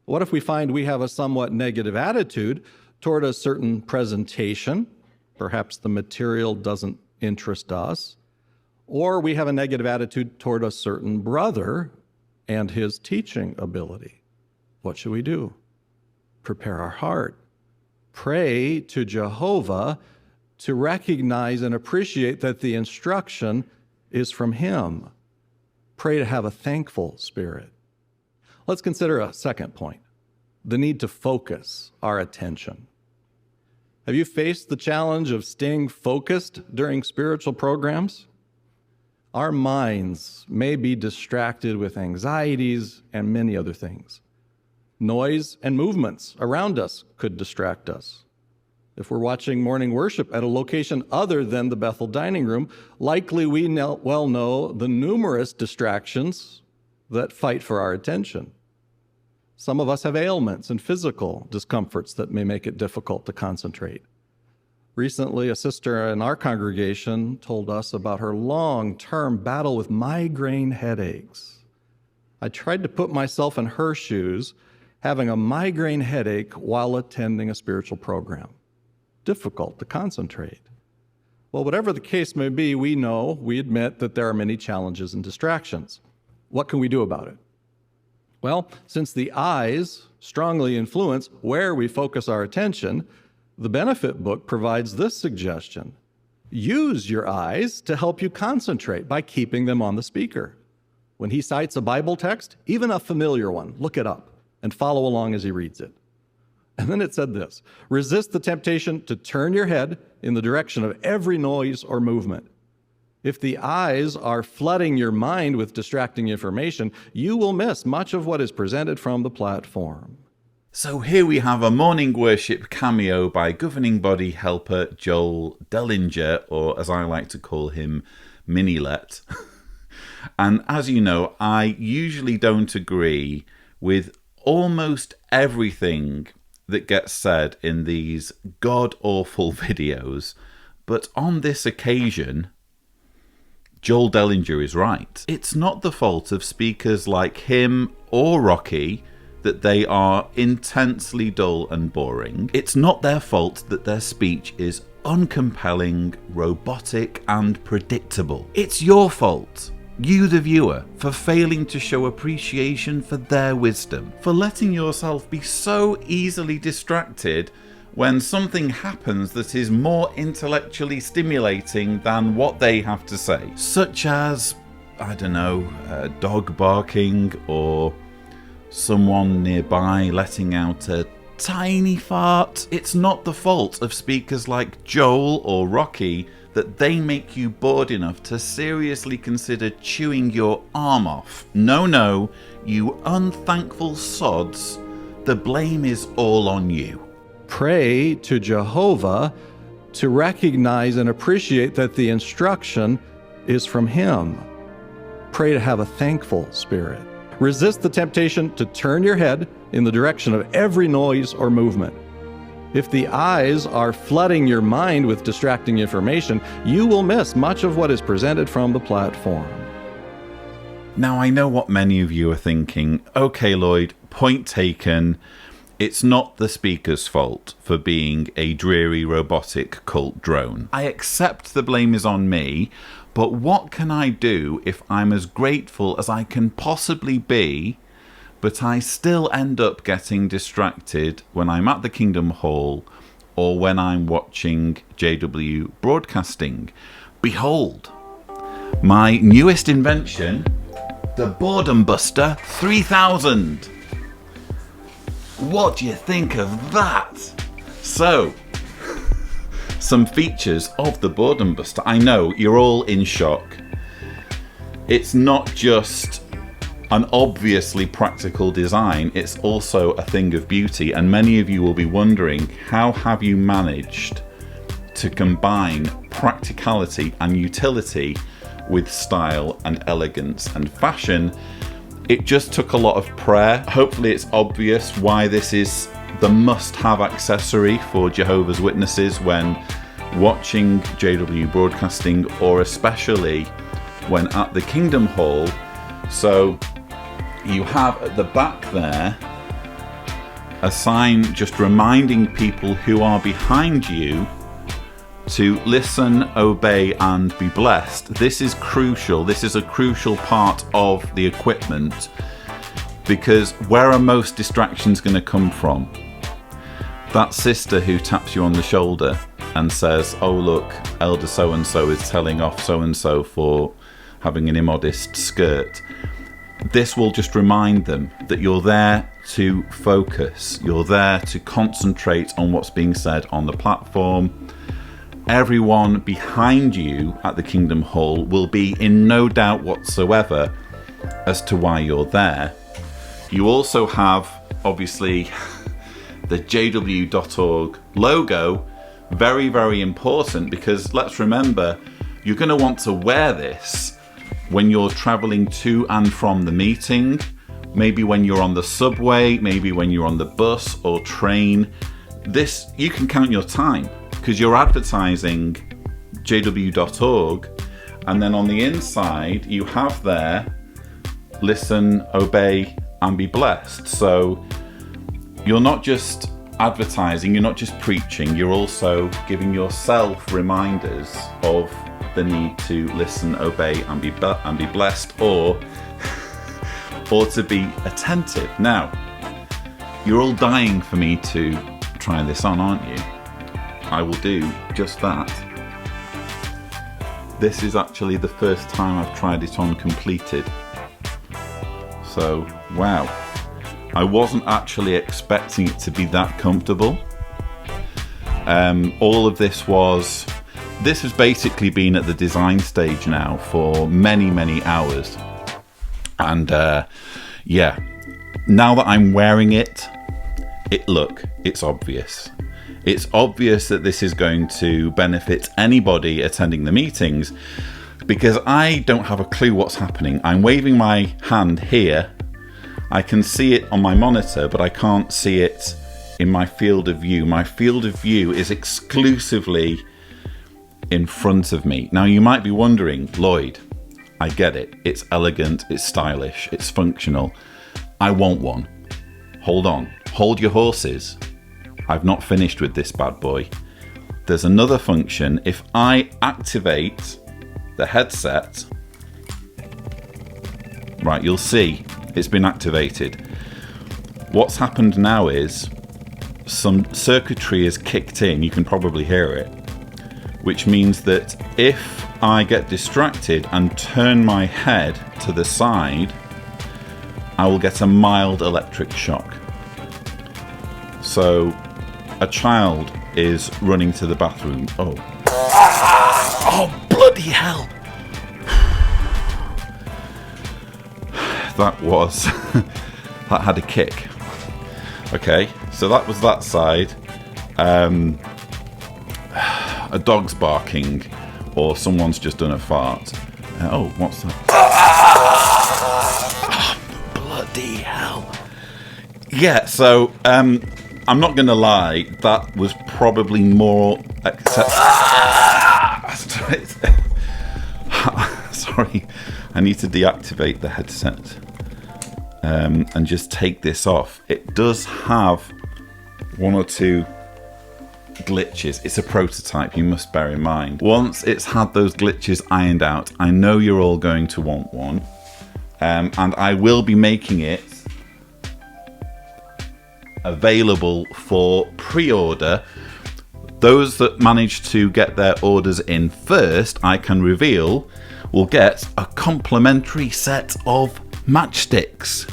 What if we find we have a somewhat negative attitude toward a certain presentation? Perhaps the material doesn't interest us. Or we have a negative attitude toward a certain brother and his teaching ability. What should we do? Prepare our heart. Pray to Jehovah to recognize and appreciate that the instruction is from him. Pray to have a thankful spirit. Let's consider a second point, the need to focus our attention. Have you faced the challenge of staying focused during spiritual programs? Our minds may be distracted with anxieties and many other things. Noise and movements around us could distract us. If we're watching morning worship at a location other than the Bethel dining room, likely we well know the numerous distractions that fight for our attention. Some of us have ailments and physical discomforts that may make it difficult to concentrate. Recently, a sister in our congregation told us about her long-term battle with migraine headaches. I tried to put myself in her shoes, having a migraine headache while attending a spiritual program. Difficult to concentrate. Well, whatever the case may be, we admit that there are many challenges and distractions. What can we do about it? Well, since the eyes strongly influence where we focus our attention, the Benefit Book provides this suggestion. Use your eyes to help you concentrate by keeping them on the speaker. When he cites a Bible text, even a familiar one, look it up and follow along as he reads it. And then it said this, resist the temptation to turn your head in the direction of every noise or movement. If the eyes are flooding your mind with distracting information, you will miss much of what is presented from the platform. So here we have a morning worship cameo by governing body helper Joel Dellinger, or as I like to call him, Minilet. And as you know, I usually don't agree with almost everything that gets said in these god-awful videos, but on this occasion, Joel Dellinger is right. It's not the fault of speakers like him or Rocky that they are intensely dull and boring. It's not their fault that their speech is uncompelling, robotic, and predictable. It's your fault, you the viewer, for failing to show appreciation for their wisdom, for letting yourself be so easily distracted when something happens that is more intellectually stimulating than what they have to say, such as, I don't know, a dog barking or someone nearby letting out a tiny fart. It's not the fault of speakers like Joel or Rocky that they make you bored enough to seriously consider chewing your arm off. No, you unthankful sods, the blame is all on you. Pray to Jehovah to recognize and appreciate that the instruction is from him. Pray to have a thankful spirit. Resist the temptation to turn your head in the direction of every noise or movement. If the eyes are flooding your mind with distracting information, you will miss much of what is presented from the platform. Now, I know what many of you are thinking. Okay, Lloyd, point taken. It's not the speaker's fault for being a dreary robotic cult drone. I accept the blame is on me, but what can I do if I'm as grateful as I can possibly be, but I still end up getting distracted when I'm at the Kingdom Hall or when I'm watching JW Broadcasting? Behold, my newest invention, the Boredom Buster 3000. What do you think of that? So, some features of the Boredom Buster. I know you're all in shock. It's not just an obviously practical design, it's also a thing of beauty, and many of you will be wondering, how have you managed to combine practicality and utility with style and elegance and fashion? It just took a lot of prayer. Hopefully it's obvious why this is the must-have accessory for Jehovah's Witnesses when watching JW Broadcasting, or especially when at the Kingdom Hall. So you have at the back there a sign just reminding people who are behind you to listen, obey, and be blessed. This is crucial. This is a crucial part of the equipment, because where are most distractions going to come from? That sister who taps you on the shoulder and says, oh look, elder so-and-so is telling off so-and-so for having an immodest skirt. This will just remind them that you're there to focus. You're there to concentrate on what's being said on the platform. Everyone behind you at the Kingdom Hall will be in no doubt whatsoever as to why you're there. You also have, obviously, the JW.org logo. Very, very important, because let's remember, you're going to want to wear this when you're traveling to and from the meeting, maybe when you're on the subway, maybe when you're on the bus or train. This, you can count your time, because you're advertising JW.org, and then on the inside you have there, listen, obey, and be blessed. So you're not just advertising, you're not just preaching, you're also giving yourself reminders of the need to listen, obey, and be blessed, or to be attentive. Now, you're all dying for me to try this on, aren't you? I will do just that. This is actually the first time I've tried it on completed. So, wow. I wasn't actually expecting it to be that comfortable. All of this has basically been at the design stage now for many, many hours. And yeah, now that I'm wearing it, it's obvious. It's obvious that this is going to benefit anybody attending the meetings, because I don't have a clue what's happening. I'm waving my hand here. I can see it on my monitor, but I can't see it in my field of view. My field of view is exclusively in front of me. Now, you might be wondering, Lloyd, I get it. It's elegant, it's stylish, it's functional. I want one. Hold on. Hold your horses. I've not finished with this bad boy. There's another function. If I activate the headset, right, you'll see it's been activated. What's happened now is some circuitry is kicked in. You can probably hear it, which means that if I get distracted and turn my head to the side, I will get a mild electric shock. So a child is running to the bathroom. Oh, oh, bloody hell. That had a kick. Okay, so that was that side. A dog's barking, or someone's just done a fart. Oh, what's that? Oh, bloody hell. Yeah, so I'm not going to lie, that was probably more Sorry, I need to deactivate the headset and just take this off. It does have one or two glitches. It's a prototype, you must bear in mind. Once it's had those glitches ironed out, I know you're all going to want one, and I will be making it available for pre-order. Those that manage to get their orders in first, I can reveal, will get a complimentary set of matchsticks.